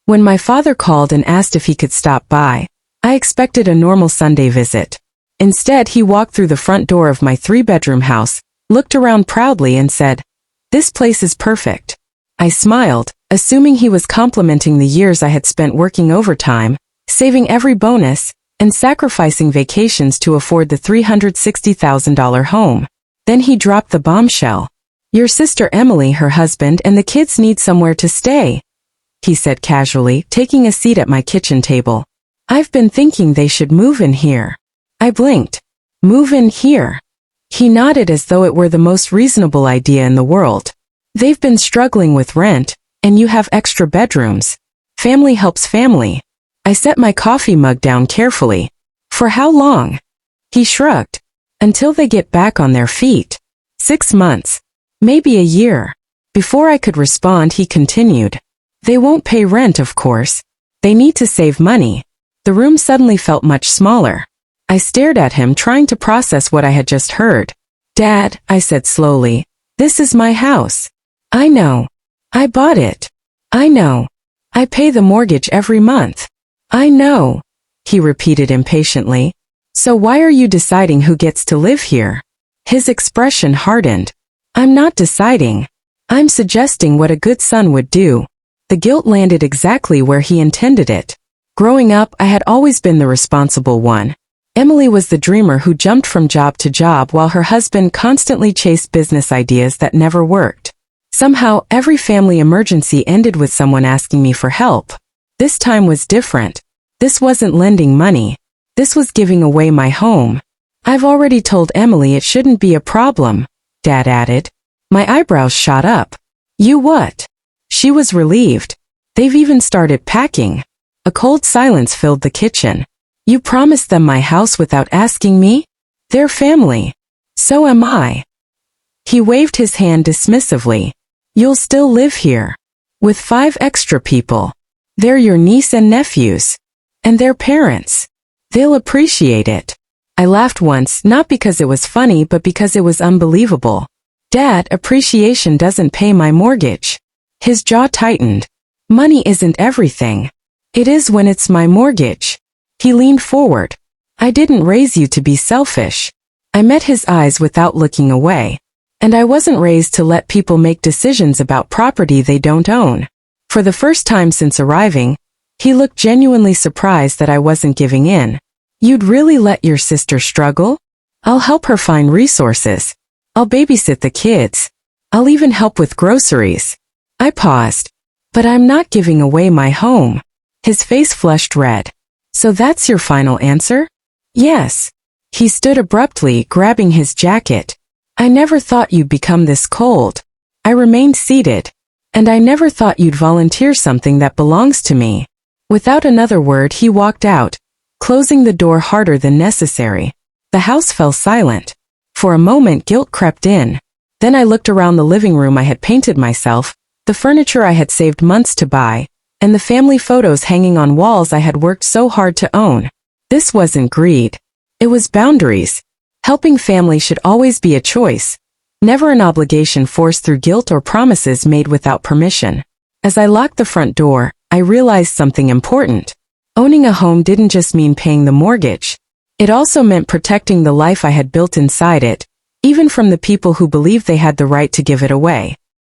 When my father called and asked if he could stop by, I expected a normal Sunday visit. Instead, he walked through the front door of my 3-bedroom house, looked around proudly and said, "This place is perfect." I smiled, assuming he was complimenting the years I had spent working overtime, saving every bonus, and sacrificing vacations to afford the $360,000 home. Then he dropped the bombshell. "Your sister Emily, her husband, and the kids need somewhere to stay," he said casually, taking a seat at my kitchen table. "I've been thinking they should move in here." I blinked. "Move in here?" He nodded as though it were the most reasonable idea in the world. "They've been struggling with rent, and you have extra bedrooms. Family helps family." I set my coffee mug down carefully. "For how long?" He shrugged. "Until they get back on their feet. 6 months. Maybe a year." Before I could respond, he continued. "They won't pay rent, of course. They need to save money." The room suddenly felt much smaller. I stared at him, trying to process what I had just heard. "Dad," I said slowly, "this is my house. I know. I bought it. I know. I pay the mortgage every month. I know," he repeated impatiently. "So why are you deciding who gets to live here?" His expression hardened. "I'm not deciding. I'm suggesting what a good son would do." The guilt landed exactly where he intended it. Growing up, I had always been the responsible one. Emily was the dreamer who jumped from job to job while her husband constantly chased business ideas that never worked. Somehow, every family emergency ended with someone asking me for help. This time was different. This wasn't lending money. This was giving away my home. "I've already told Emily it shouldn't be a problem," Dad added. My eyebrows shot up. "You what?" She was relieved. "They've even started packing." A cold silence filled the kitchen. "You promised them my house without asking me? They're family. So am I." He waved his hand dismissively. "You'll still live here. With 5 extra people. They're your niece and nephews. And their parents. They'll appreciate it." I laughed once, not because it was funny but because it was unbelievable. "Dad, appreciation doesn't pay my mortgage." His jaw tightened. "Money isn't everything. It is when it's my mortgage." He leaned forward. "I didn't raise you to be selfish." I met his eyes without looking away. "And I wasn't raised to let people make decisions about property they don't own." For the first time since arriving, he looked genuinely surprised that I wasn't giving in. "You'd really let your sister struggle? I'll help her find resources. I'll babysit the kids. I'll even help with groceries." I paused. "But I'm not giving away my home." His face flushed red. "So that's your final answer?" "Yes." He stood abruptly, grabbing his jacket. "I never thought you'd become this cold." I remained seated. "And I never thought you'd volunteer something that belongs to me." Without another word, he walked out, closing the door harder than necessary. The house fell silent. For a moment, guilt crept in. Then I looked around the living room I had painted myself, the furniture I had saved months to buy, and the family photos hanging on walls I had worked so hard to own. This wasn't greed. It was boundaries. Helping family should always be a choice, never an obligation forced through guilt or promises made without permission. As I locked the front door, I realized something important. Owning a home didn't just mean paying the mortgage. It also meant protecting the life I had built inside it, even from the people who believed they had the right to give it away.